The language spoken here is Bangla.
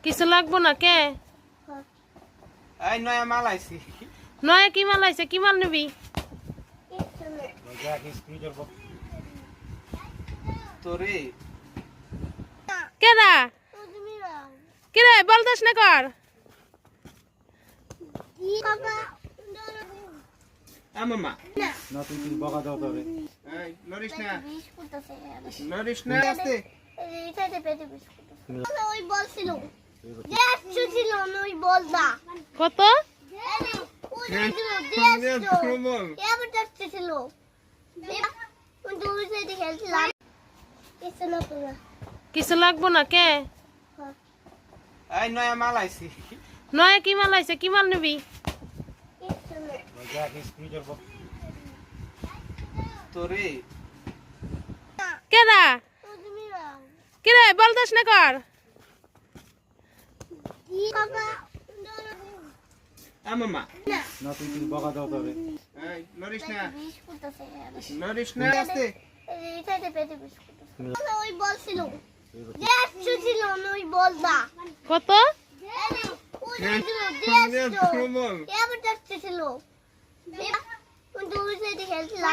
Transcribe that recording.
কিছু লাগবো না কে এই নয়া মাল আইছি নয় কি মাল আইছে কি মাল নিবি তোরে কেডা কিরে বলতাস না কর মামা না তুই বকা দাও তবে এই নরিস না নরিস না আস্তে ওই বলছিল যে ছিল ওই বলদা কত কিছু লাগবো না কে এই নয়া মাল আইছি নয় কি মাল আইছে কি মাল নিবি তোরে কেডা কিরে বলতাস না কর মামা না তুই বকা দাও তবে এই নরিস না নরিস না আস্তে ওই বলছিল যে ছিল ওই বলদা কত ছিল